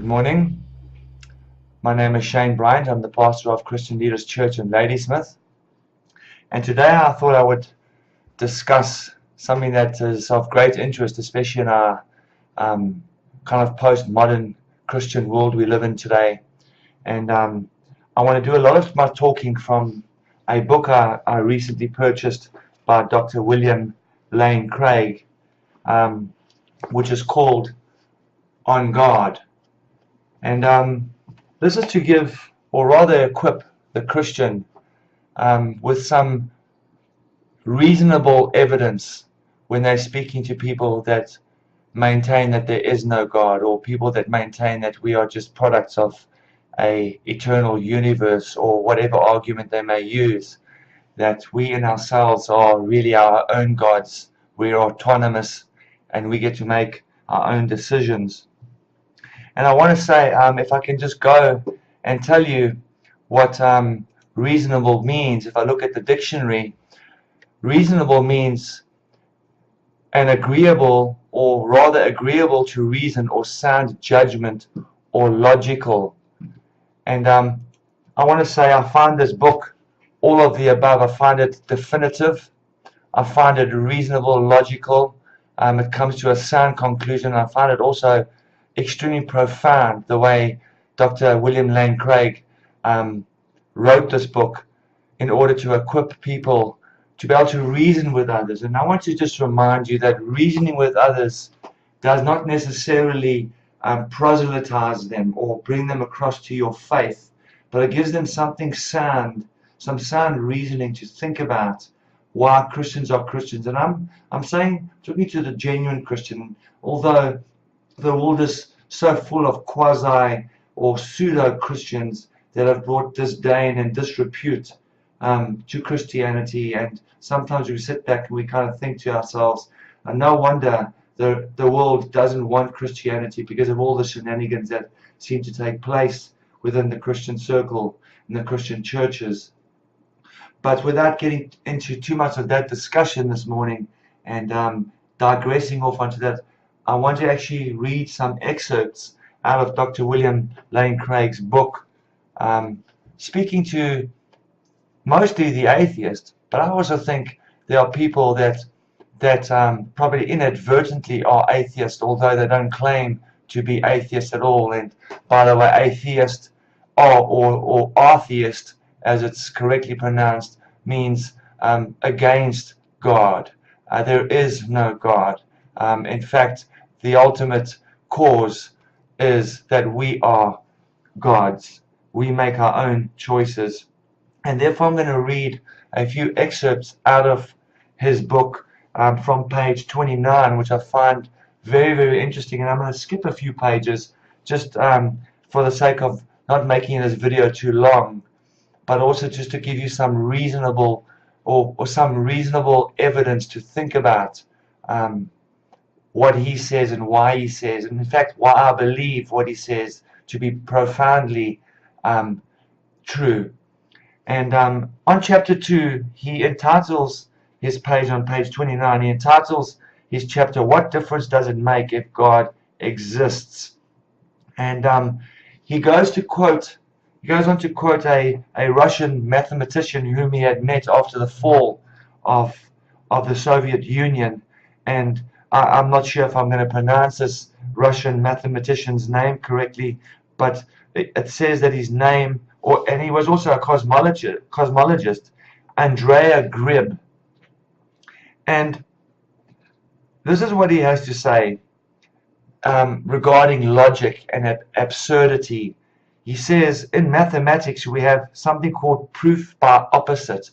morning. My name is Shane Bryant. I'm the pastor of Christian Leaders Church in Ladysmith. And today I thought I would discuss something that is of great interest, especially in our kind of postmodern Christian world we live in today. And I want to do a lot of my talking from a book I recently purchased by Dr. William Lane Craig, which is called On Guard. And this is to give, or rather equip, the Christian with some reasonable evidence when they're speaking to people that maintain that there is no God, or people that maintain that we are just products of a eternal universe, or whatever argument they may use, that we in ourselves are really our own gods. We are autonomous and we get to make our own decisions. And I want to say, if I can just go and tell you what reasonable means. If I look at the dictionary, reasonable means an agreeable, or rather agreeable to reason or sound judgment, or logical. And I want to say I find this book, all of the above. I find it definitive. I find it reasonable, logical. It comes to a sound conclusion. I find it also extremely profound, the way Dr. William Lane Craig wrote this book in order to equip people to be able to reason with others. And I want to just remind you that reasoning with others does not necessarily proselytize them or bring them across to your faith, but it gives them something sound, some sound reasoning to think about why Christians are Christians. And I'm saying, talking to the genuine Christian, although the world is so full of quasi or pseudo Christians that have brought disdain and disrepute to Christianity, and sometimes we sit back and we kind of think to ourselves, no wonder the world doesn't want Christianity, because of all the shenanigans that seem to take place within the Christian circle and the Christian churches. But without getting into too much of that discussion this morning and digressing off onto that, I want to actually read some excerpts out of Dr. William Lane Craig's book, speaking to mostly the atheist, but I also think there are people that probably inadvertently are atheists, although they don't claim to be atheists at all. And by the way, atheist or atheist, as it's correctly pronounced, means against God. There is no God. In fact, the ultimate cause is that we are gods. We make our own choices. And therefore I'm going to read a few excerpts out of his book from page 29, which I find very, very interesting. And I'm going to skip a few pages just for the sake of not making this video too long, but also just to give you some reasonable or some reasonable evidence to think about what he says and why he says, and in fact why I believe what he says to be profoundly true. And on chapter 2, he entitles his page, on page 29, he entitles his chapter, "What Difference Does It Make If God Exists?" And he goes on to quote a Russian mathematician whom he had met after the fall of the Soviet Union. And I'm not sure if I'm going to pronounce this Russian mathematician's name correctly, but it says that his name, and he was also a cosmologist, Andrea Grib. And this is what he has to say regarding logic and absurdity. He says, in mathematics we have something called proof by opposite.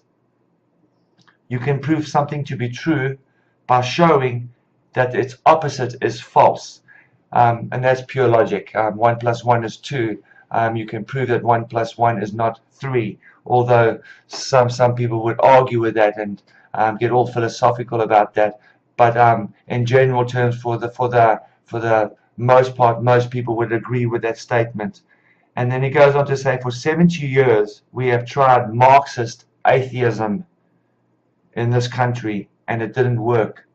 You can prove something to be true by showing that its opposite is false. And that's pure logic. 1 plus 1 is 2. You can prove that 1 plus 1 is not 3, although some people would argue with that and get all philosophical about that. But in general terms, for the most part, most people would agree with that statement. And then he goes on to say, for 70 years we have tried Marxist atheism in this country, and it didn't work.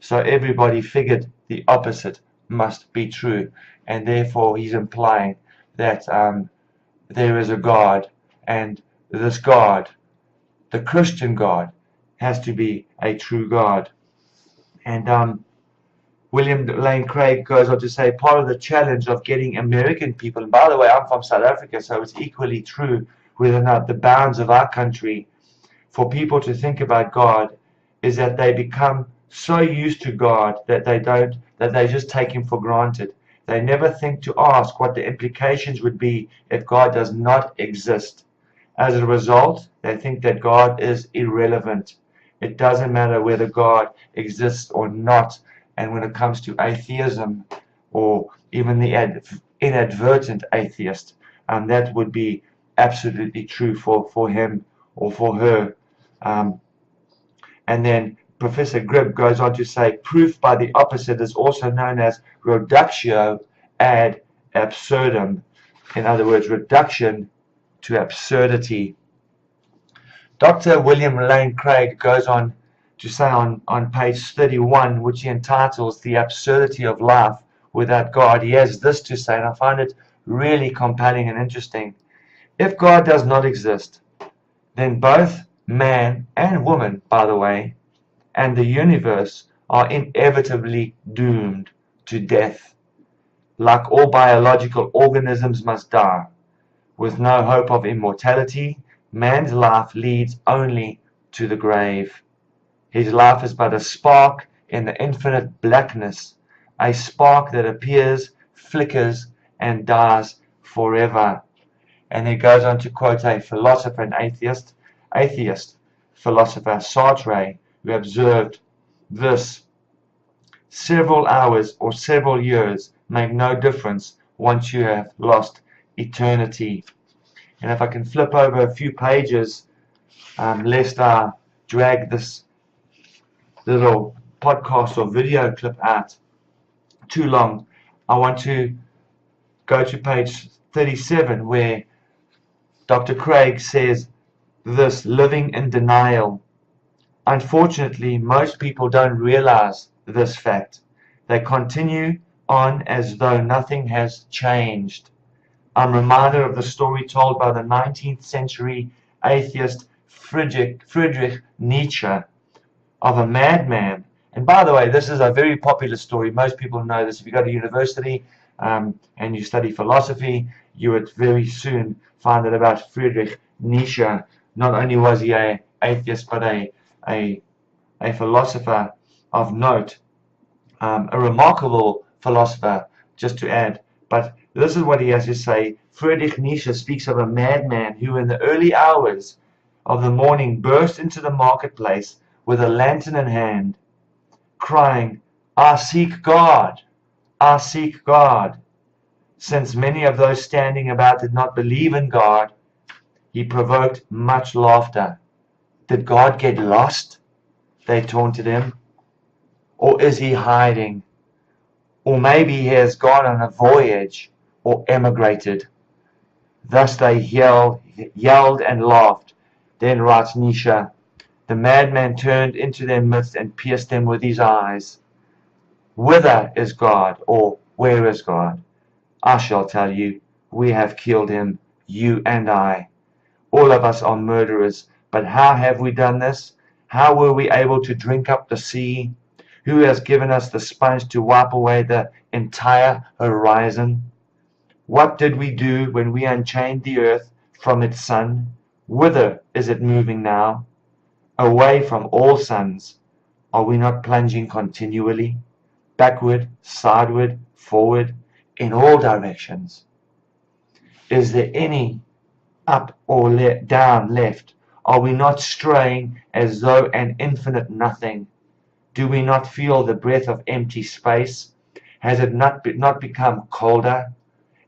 So everybody figured the opposite must be true. and therefore he's implying that there is a God, and this God, the Christian God, has to be a true God. And William Lane Craig goes on to say, part of the challenge of getting American people, and by the way, I'm from South Africa, so it's equally true within the bounds of our country, for people to think about God, is that they become so used to God that they just take him for granted. They never think to ask what the implications would be if God does not exist. As a result, they think that God is irrelevant. It doesn't matter whether God exists or not. And when it comes to atheism, or even the inadvertent atheist, that would be absolutely true for him or for her. And then Professor Gribb goes on to say, proof by the opposite is also known as reductio ad absurdum. In other words, reduction to absurdity. Dr. William Lane Craig goes on to say on page 31, which he entitles The Absurdity of Life Without God, he has this to say, and I find it really compelling and interesting. If God does not exist, then both man and woman, by the way, and the universe are inevitably doomed to death. Like all biological organisms must die. With no hope of immortality, man's life leads only to the grave. His life is but a spark in the infinite blackness, a spark that appears, flickers, and dies forever. And he goes on to quote a philosopher and atheist philosopher, Sartre, who observed this: several hours or several years make no difference once you have lost eternity. And if I can flip over a few pages, lest I drag this little podcast or video clip out too long, I want to go to page 37, where Dr. Craig says this: living in denial. Unfortunately, most people don't realize this fact. They continue on as though nothing has changed. I'm reminded of the story told by the 19th century atheist Friedrich Nietzsche of a madman. And by the way, this is a very popular story. Most people know this. If you go to university and you study philosophy, you would very soon find out about Friedrich Nietzsche. Not only was he an atheist, but a philosopher of note, a remarkable philosopher, just to add. But this is what he has to say. Friedrich Nietzsche speaks of a madman who in the early hours of the morning burst into the marketplace with a lantern in hand, crying, "I seek God, I seek God." Since many of those standing about did not believe in God, he provoked much laughter. Did God get lost? They taunted him. Or is he hiding? Or maybe he has gone on a voyage or emigrated. Thus they yelled and laughed. Then, writes Nietzsche, the madman turned into their midst and pierced them with his eyes. Whither is God? Or where is God? I shall tell you, we have killed him, you and I. All of us are murderers, but how have we done this? How were we able to drink up the sea? Who has given us the sponge to wipe away the entire horizon? What did we do when we unchained the earth from its sun? Whither is it moving now? Away from all suns. Are we not plunging continually? Backward, sideward, forward, in all directions. Is there any up or down left? Are we not straying as though an infinite nothing? Do we not feel the breath of empty space? Has it not become colder?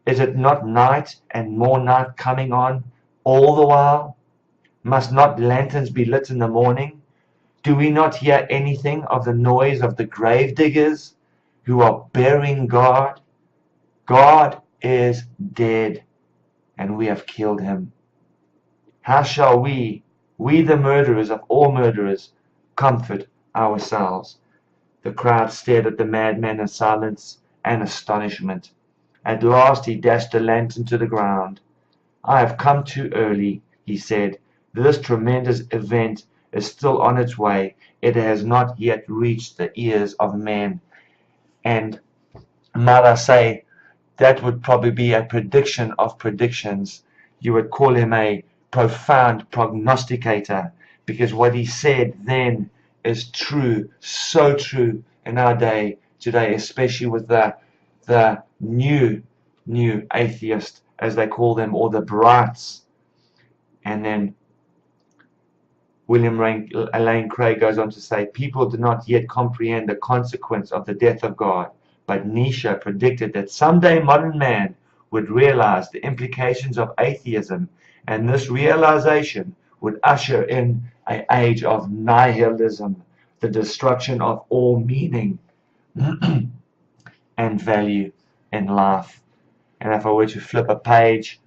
Is it not night and more night coming on all the while? Must not lanterns be lit in the morning? Do we not hear anything of the noise of the grave diggers who are burying God? God is dead, and we have killed him. How shall we the murderers of all murderers, comfort ourselves? The crowd stared at the madman in silence and astonishment. At last he dashed the lantern to the ground. "I have come too early," he said. "This tremendous event is still on its way. It has not yet reached the ears of men." And might I say, that would probably be a prediction of predictions. You would call him a profound prognosticator, because what he said then is true, so true in our day today, especially with the new atheist, as they call them, or the brights. And then William Lane Craig goes on to say, "People do not yet comprehend the consequence of the death of God, but Nietzsche predicted that someday modern man would realize the implications of atheism, and this realization would usher in an age of nihilism, the destruction of all meaning and value in life." And if I were to flip a page,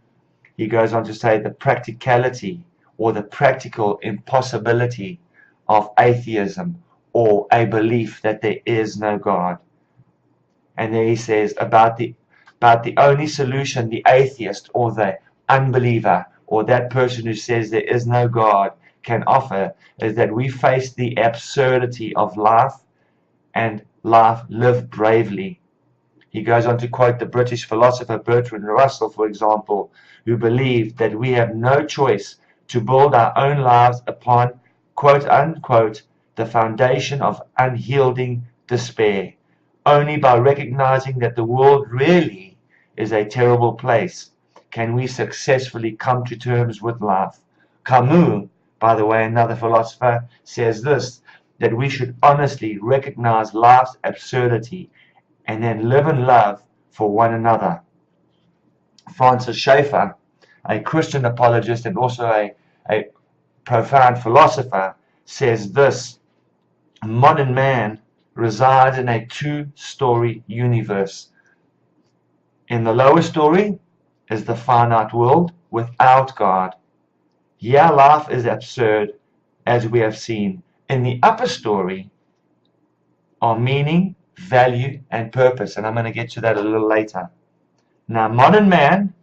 he goes on to say the practicality or the practical impossibility of atheism, or a belief that there is no God. And then he says about the only solution the atheist or the unbeliever or that person who says there is no God can offer is that we face the absurdity of life and live bravely. He goes on to quote the British philosopher Bertrand Russell, for example, who believed that we have no choice to build our own lives upon, quote unquote, the foundation of unyielding despair. Only by recognizing that the world really is a terrible place can we successfully come to terms with life. Camus, by the way, another philosopher, says this, that we should honestly recognize life's absurdity and then live and love for one another. Francis Schaeffer, a Christian apologist and also a profound philosopher, says this, "Modern man resides in a two-story universe. In the lower story is the finite world without God. Here life is absurd, as we have seen. In the upper story are meaning, value, and purpose." And I'm going to get to that a little later. Now, modern man,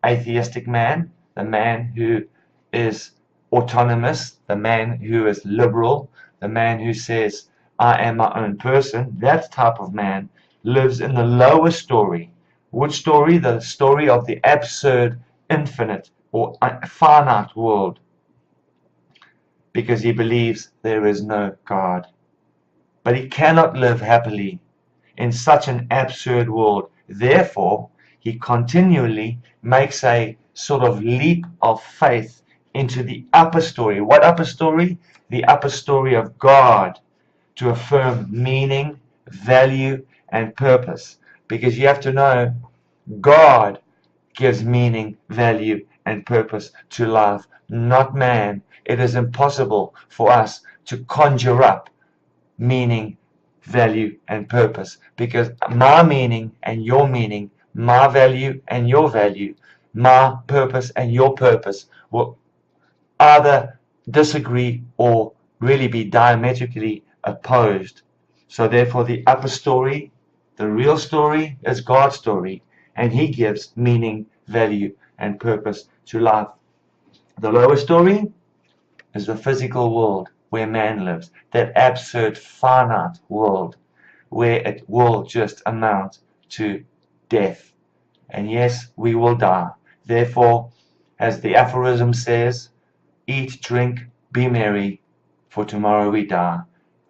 atheistic man, the man who is autonomous, the man who is liberal, the man who says, "I am my own person," that type of man lives in the lower story. Which story? The story of the absurd, infinite, or finite world, because he believes there is no God. But he cannot live happily in such an absurd world. Therefore, he continually makes a sort of leap of faith into the upper story. What upper story? The upper story of God, to affirm meaning, value, and purpose. Because you have to know, God gives meaning, value, and purpose to life, not man. It is impossible for us to conjure up meaning, value, and purpose, because my meaning and your meaning, my value and your value, my purpose and your purpose will either disagree or really be diametrically opposed. So therefore the upper story, the real story, is God's story, and he gives meaning, value, and purpose to life. The lower story is the physical world where man lives, that absurd finite world where it will just amount to death. And yes, we will die. Therefore, as the aphorism says, eat, drink, be merry, for tomorrow we die.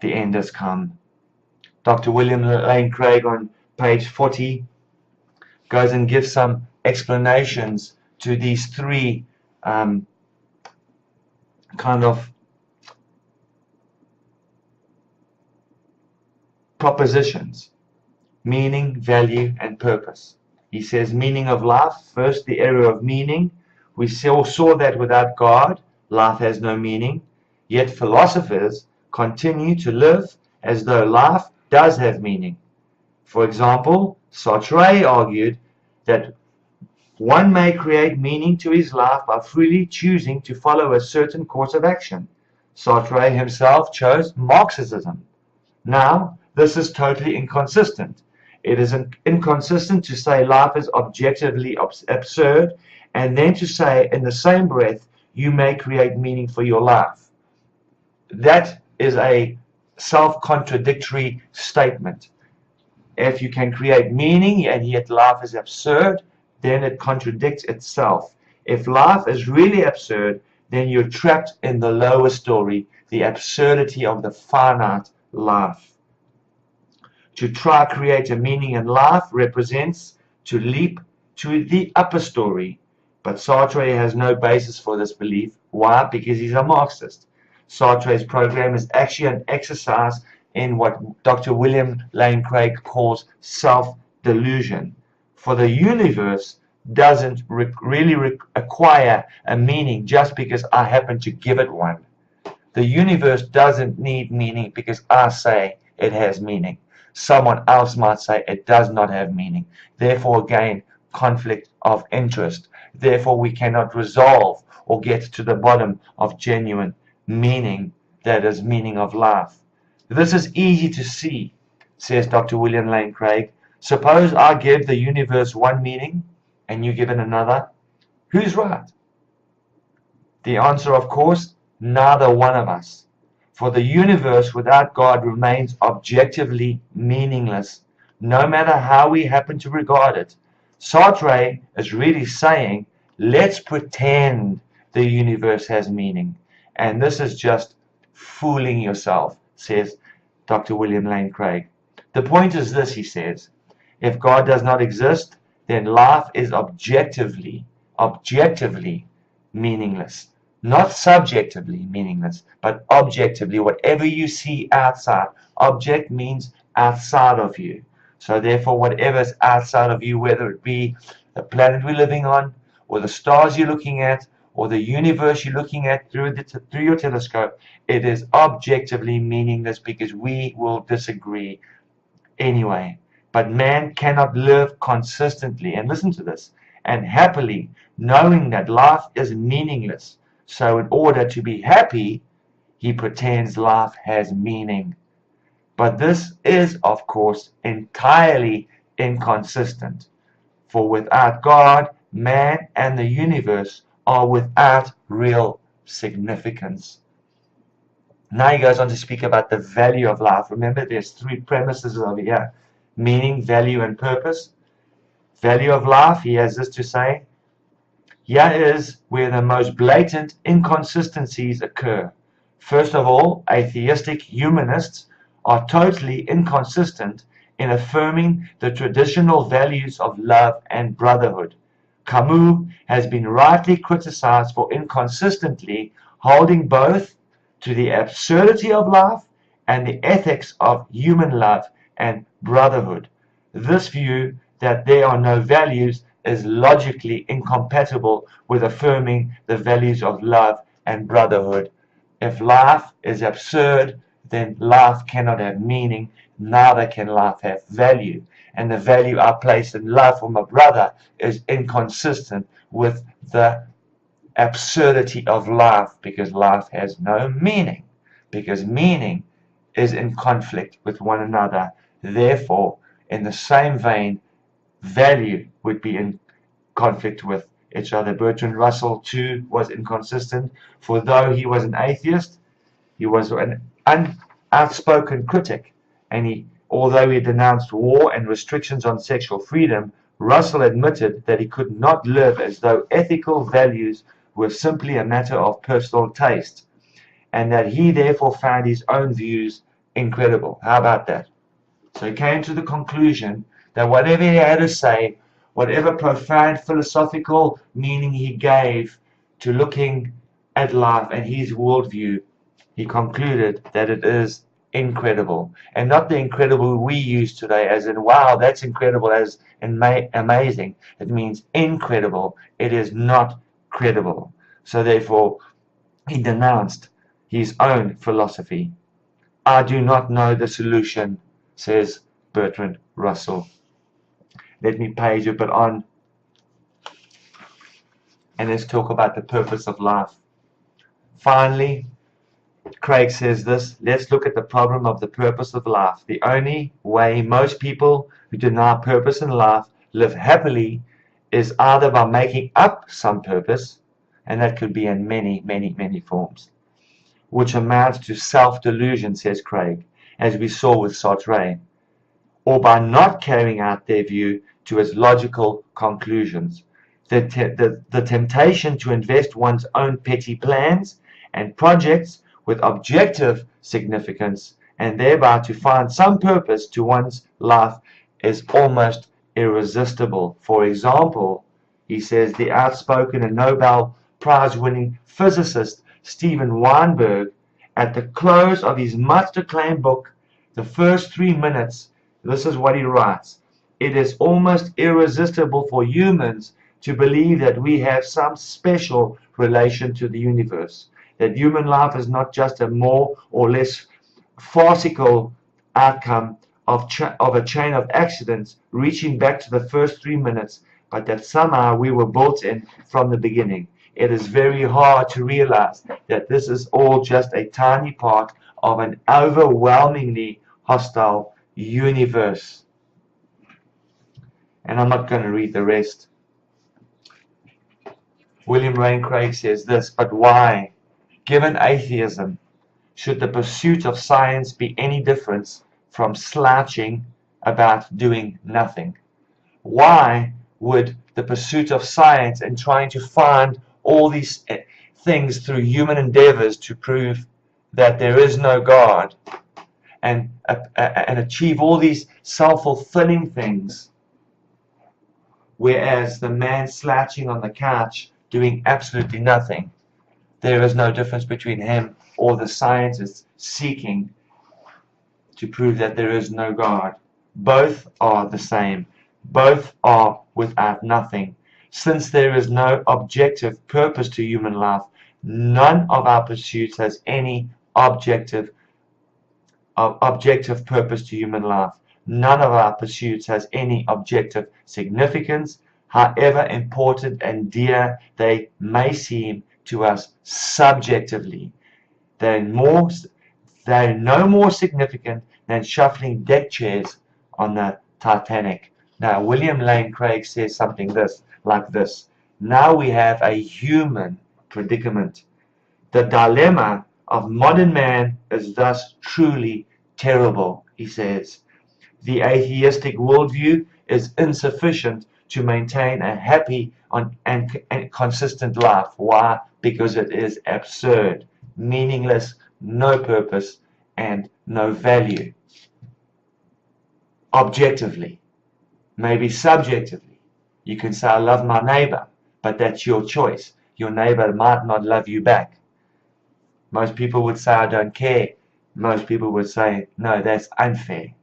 The end has come. Dr. William Lane Craig on page 40 goes and gives some explanations to these three kind of propositions: meaning, value, and purpose. He says meaning of life, first the area of meaning. We saw that without God, life has no meaning. Yet philosophers continue to live as though life does have meaning. For example, Sartre argued that one may create meaning to his life by freely choosing to follow a certain course of action. Sartre himself chose Marxism. Now, this is totally inconsistent. It is inconsistent to say life is objectively absurd and then to say in the same breath you may create meaning for your life. That is a self-contradictory statement. If you can create meaning and yet life is absurd, then it contradicts itself. If life is really absurd, then you're trapped in the lower story, the absurdity of the finite life. To try to create a meaning in life represents to leap to the upper story. But Sartre has no basis for this belief. Why? Because he's a Marxist. Sartre's program is actually an exercise in what Dr. William Lane Craig calls self-delusion. For the universe doesn't really acquire a meaning just because I happen to give it one. The universe doesn't need meaning because I say it has meaning. Someone else might say it does not have meaning. Therefore, again, conflict of interest. Therefore, we cannot resolve or get to the bottom of genuine meaning, that is, meaning of life. This is easy to see, says Dr. William Lane Craig. Suppose I give the universe one meaning and you give it another. Who's right? The answer, of course, neither one of us. For the universe without God remains objectively meaningless, no matter how we happen to regard it. Sartre is really saying, let's pretend the universe has meaning. And this is just fooling yourself, says Dr. William Lane Craig. The point is this, he says, if God does not exist, then life is objectively meaningless. Not subjectively meaningless, but objectively. Whatever you see outside, object means outside of you. So therefore, whatever is outside of you, whether it be the planet we're living on, or the stars you're looking at, or the universe you're looking at through your telescope, it is objectively meaningless because we will disagree anyway. But man cannot live consistently, and listen to this, and happily, knowing that life is meaningless. So in order to be happy, he pretends life has meaning. But this is, of course, entirely inconsistent. For without God, man and the universe are without real significance. Now he goes on to speak about the value of life. Remember, there's three premises over here: meaning, value, and purpose. Value of life, he has this to say: here is where the most blatant inconsistencies occur. First of all, atheistic humanists are totally inconsistent in affirming the traditional values of love and brotherhood. Camus has been rightly criticized for inconsistently holding both to the absurdity of life and the ethics of human love and brotherhood. This view that there are no values is logically incompatible with affirming the values of love and brotherhood. If life is absurd, then life cannot have meaning, neither can life have value. And the value I place in love for my brother is inconsistent with the absurdity of life, because life has no meaning, because meaning is in conflict with one another. Therefore, in the same vein, value would be in conflict with each other. Bertrand Russell too was inconsistent, for though he was an atheist, he was an outspoken critic, and although he denounced war and restrictions on sexual freedom, Russell admitted that he could not live as though ethical values were simply a matter of personal taste, and that he therefore found his own views incredible. How about that? So he came to the conclusion that whatever he had to say, whatever profound philosophical meaning he gave to looking at life and his worldview, he concluded that it is incredible, and not the incredible we use today as in wow, that's incredible, as in amazing. It means incredible. It is not credible. So therefore he denounced his own philosophy. I do not know the solution, says Bertrand Russell. Let me page a bit on, and let's talk about the purpose of life. Finally, Craig says this: let's look at the problem of the purpose of life. The only way most people who deny purpose in life live happily is either by making up some purpose, and that could be in many, many, many forms, which amounts to self-delusion, says Craig, as we saw with Sartre, or by not carrying out their view to its logical conclusions. The temptation to invest one's own petty plans and projects with objective significance, and thereby to find some purpose to one's life, is almost irresistible. For example, he says, the outspoken and Nobel Prize-winning physicist Steven Weinberg, at the close of his much-acclaimed book, The First 3 Minutes, this is what he writes: it is almost irresistible for humans to believe that we have some special relation to the universe, that human life is not just a more or less farcical outcome of a chain of accidents reaching back to the first 3 minutes, but that somehow we were built in from the beginning. It is very hard to realize that this is all just a tiny part of an overwhelmingly hostile universe. And I'm not going to read the rest. William Lane Craig says this: but why, given atheism, should the pursuit of science be any different from slouching about doing nothing? Why would the pursuit of science and trying to find all these things through human endeavors to prove that there is no God and achieve all these self-fulfilling things, whereas the man slouching on the couch doing absolutely nothing, there is no difference between him or the scientists seeking to prove that there is no God. Both are the same. Both are without nothing. Since there is no objective purpose to human life, none of our pursuits has any objective purpose to human life. None of our pursuits has any objective significance, however important and dear they may seem to us subjectively. They're no more significant than shuffling deck chairs on the Titanic. Now, William Lane Craig says something like this: now we have a human predicament. The dilemma of modern man is thus truly terrible, he says. The atheistic worldview is insufficient to maintain a happy and consistent life. Why? Because it is absurd, meaningless, no purpose, and no value. Objectively, maybe subjectively, you can say, I love my neighbor, but that's your choice. Your neighbor might not love you back. Most people would say, I don't care. Most people would say, no, that's unfair.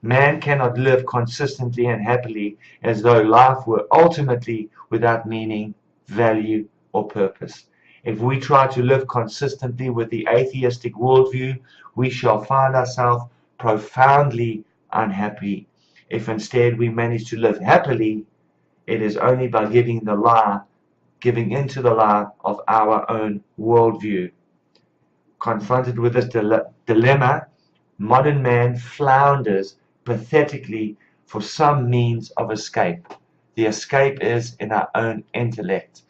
Man cannot live consistently and happily as though life were ultimately without meaning, value, or purpose. If we try to live consistently with the atheistic worldview, we shall find ourselves profoundly unhappy. If instead we manage to live happily, it is only by giving into the lie of our own worldview. Confronted with this dilemma, modern man flounders pathetically for some means of escape. The escape is in our own intellect.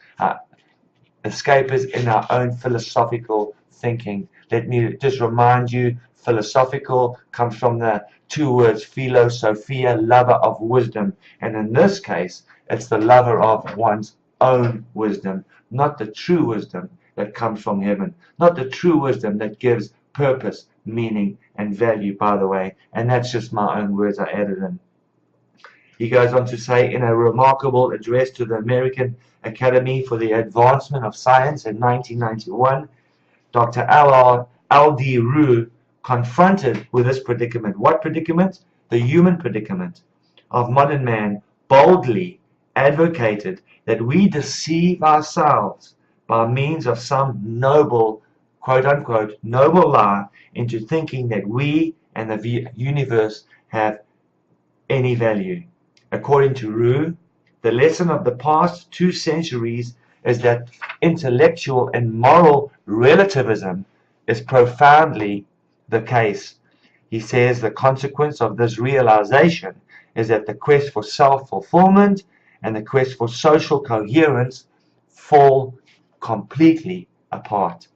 Escape is in our own philosophical thinking. Let me just remind you, philosophical comes from the two words philosophia, lover of wisdom. And in this case, it's the lover of one's own wisdom, not the true wisdom that comes from heaven, not the true wisdom that gives purpose, meaning, and value, by the way. And that's just my own words I added in. He goes on to say, in a remarkable address to the American Academy for the Advancement of Science in 1991, Dr. L.D. Roux, confronted with this predicament. What predicament? The human predicament of modern man, boldly advocated that we deceive ourselves by means of some noble, quote-unquote, noble lie into thinking that we and the universe have any value. According to Roux, the lesson of the past 2 centuries is that intellectual and moral relativism is profoundly the case. He says the consequence of this realization is that the quest for self-fulfillment and the quest for social coherence fall completely apart.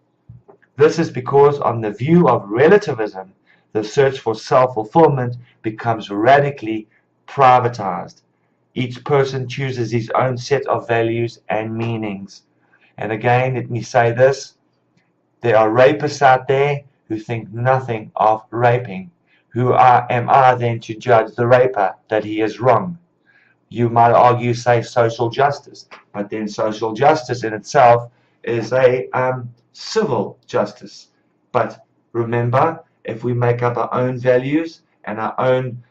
This is because on the view of relativism, the search for self-fulfillment becomes radically privatized. Each person chooses his own set of values and meanings. And again, let me say this, there are rapists out there who think nothing of raping. Who am I then to judge the raper that he is wrong? You might argue, say, social justice, but then social justice in itself is a civil justice. But remember, if we make up our own values and our own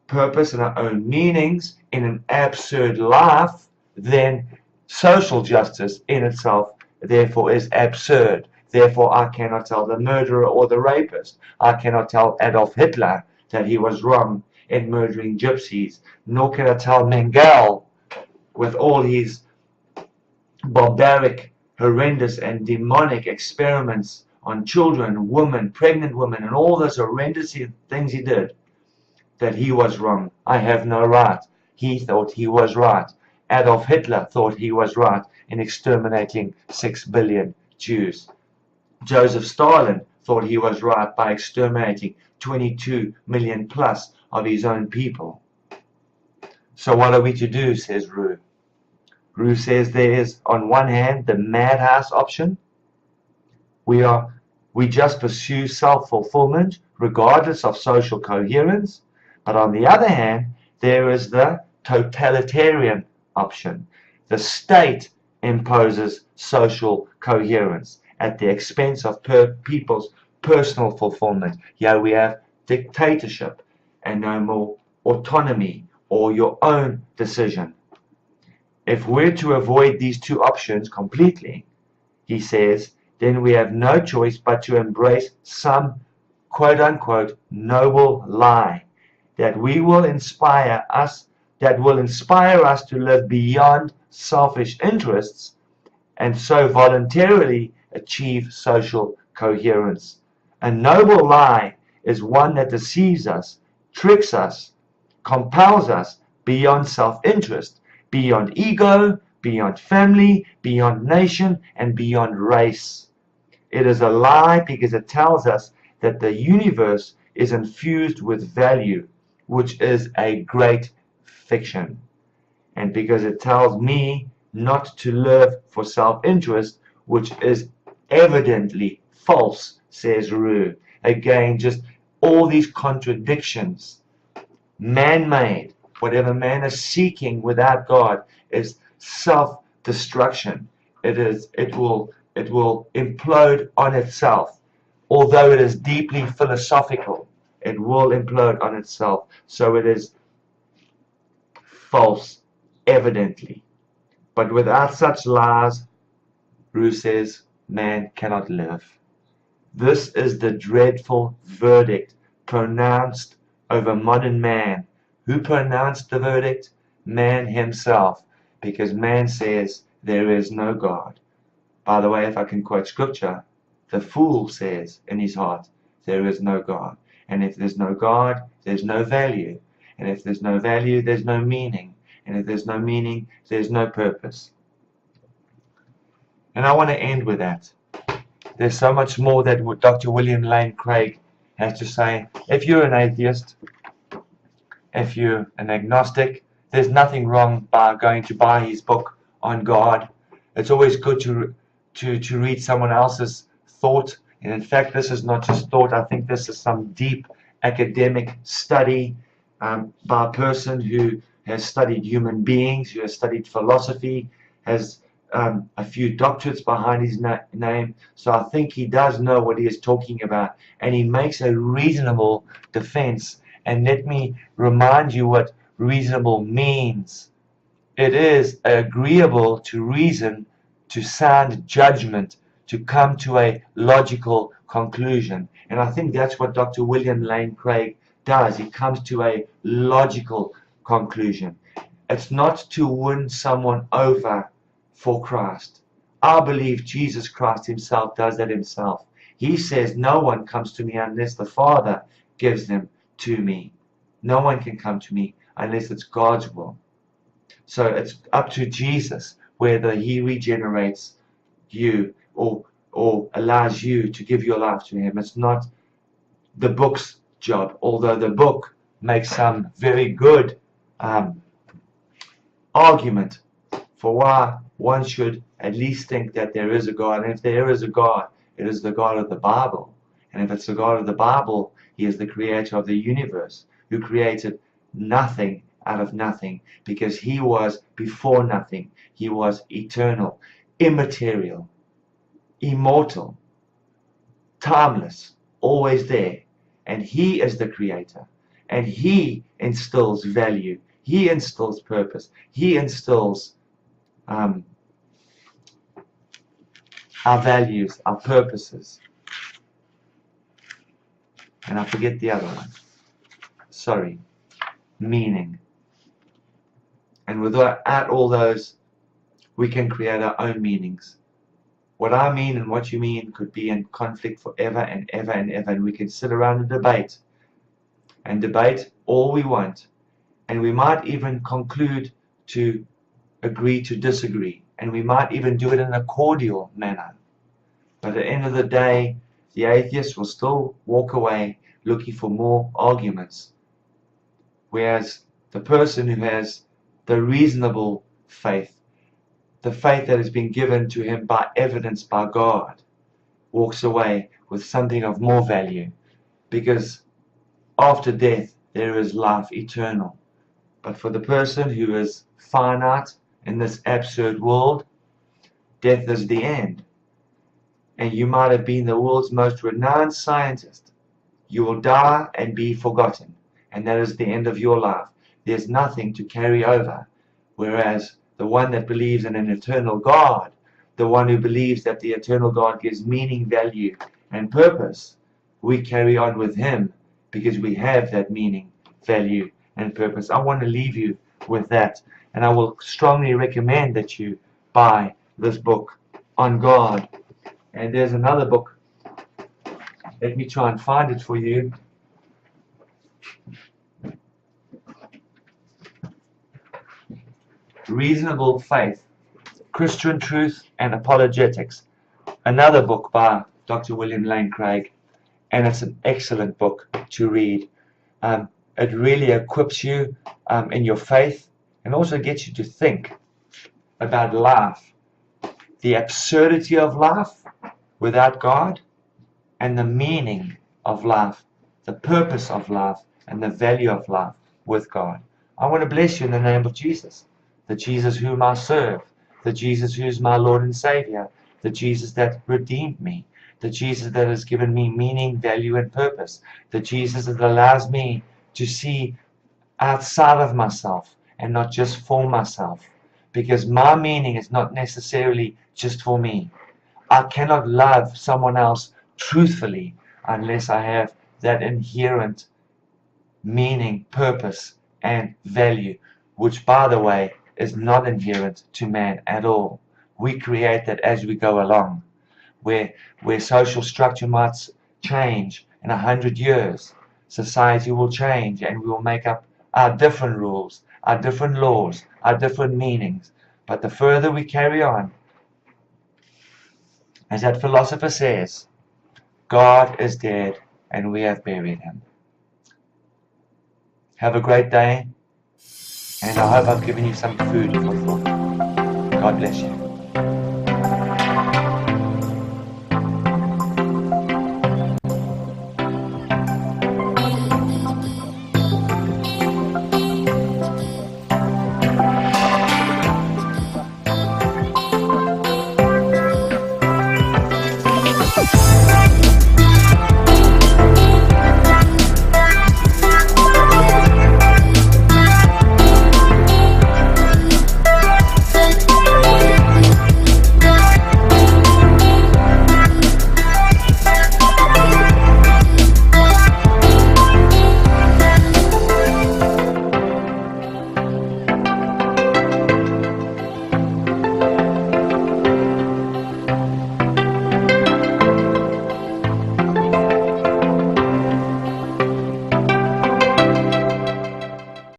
purpose and our own meanings in an absurd life, then social justice in itself therefore is absurd. Therefore, I cannot tell the murderer or the rapist, I cannot tell Adolf Hitler that he was wrong in murdering gypsies, nor can I tell Mengele, with all his barbaric, horrendous and demonic experiments on children, women, pregnant women, and all those horrendous things he did, that he was wrong. I have no right. He thought he was right. Adolf Hitler thought he was right in exterminating 6 billion Jews. Joseph Stalin thought he was right by exterminating 22 million plus of his own people. So what are we to do, says Rue. Rue says there is, on one hand, the madhouse option. We just pursue self-fulfillment regardless of social coherence. But on the other hand, there is the totalitarian option. The state imposes social coherence at the expense of people's personal fulfillment. Here we have dictatorship and no more autonomy or your own decision. If we're to avoid these two options completely, he says, then we have no choice but to embrace some quote-unquote noble lie that will inspire us to live beyond selfish interests and so voluntarily achieve social coherence. A noble lie is one that deceives us, tricks us, compels us beyond self-interest, beyond ego, beyond family, beyond nation, and beyond race. It is a lie because it tells us that the universe is infused with value, which is a great fiction. And because it tells me not to live for self-interest, which is evidently false, says Rue. Again, just all these contradictions, man-made. Whatever man is seeking without God is self-destruction. It will implode on itself. Although it is deeply philosophical, it will implode on itself. So it is false, evidently. But without such lies, Rue says, man cannot live. This is the dreadful verdict pronounced over modern man. Who pronounced the verdict? Man himself, because man says there is no God. By the way, if I can quote scripture, the fool says in his heart, there is no God. And if there's no God, there's no value. And if there's no value, there's no meaning. And if there's no meaning, there's no purpose. And I want to end with that. There's so much more that Dr. William Lane Craig has to say. If you're an atheist, if you're an agnostic, there's nothing wrong by going to buy his book on God. It's always good to read someone else's thought. And in fact, this is not just thought. I think this is some deep academic study by a person who has studied human beings, who has studied philosophy, has a few doctorates behind his name. So I think he does know what he is talking about, and he makes a reasonable defense. And let me remind you what reasonable means. It is agreeable to reason, to sound judgment, to come to a logical conclusion. And I think that's what Dr. William Lane Craig does. He comes to a logical conclusion. It's not to win someone over for Christ. I believe Jesus Christ himself does that himself. He says, no one comes to me unless the Father gives them to me. No one can come to me unless it's God's will. So it's up to Jesus whether he regenerates you or allows you to give your life to him. It's not the book's job, although the book makes some very good argument for why one should at least think that there is a God. And if there is a God, it is the God of the Bible. And if it's the God of the Bible, he is the creator of the universe, who created nothing out of nothing, because he was before nothing. He was eternal, immaterial, immortal, timeless, always there. And he is the creator. And he instills value. He instills purpose. He instills our values, our purposes. And I forget the other one. Sorry. Meaning. And without all those, we can create our own meanings. What I mean and what you mean could be in conflict forever and ever and ever. And we can sit around and debate all we want. And we might even conclude to agree to disagree. And we might even do it in a cordial manner. But at the end of the day, the atheist will still walk away looking for more arguments. Whereas the person who has the reasonable faith, the faith that has been given to him by evidence by God, walks away with something of more value. Because after death, there is life eternal. But for the person who is finite in this absurd world, death is the end. And you might have been the world's most renowned scientist. You will die and be forgotten. And that is the end of your life. There's nothing to carry over. Whereas the one that believes in an eternal God, the one who believes that the eternal God gives meaning, value, and purpose, we carry on with him because we have that meaning, value, and purpose. I want to leave you with that. And I will strongly recommend that you buy this book on God. And there's another book. Let me try and find it for you. Reasonable Faith, Christian Truth and Apologetics. Another book by Dr. William Lane Craig. And it's an excellent book to read. It really equips you in your faith and also gets you to think about life, the absurdity of life without God, and the meaning of life, the purpose of life, and the value of life with God. I want to bless you in the name of Jesus, the Jesus whom I serve, the Jesus who is my Lord and Savior, the Jesus that redeemed me, the Jesus that has given me meaning, value, and purpose, the Jesus that allows me to see outside of myself and not just for myself, because my meaning is not necessarily just for me. I cannot love someone else truthfully unless I have that inherent meaning, purpose, and value, which, by the way, is not inherent to man at all. We create that as we go along. Where social structure might change in 100 years, society will change and we will make up our different rules, our different laws, our different meanings. But the further we carry on, as that philosopher says, God is dead and we have buried him. Have a great day, and I hope I've given you some food for thought. God bless you.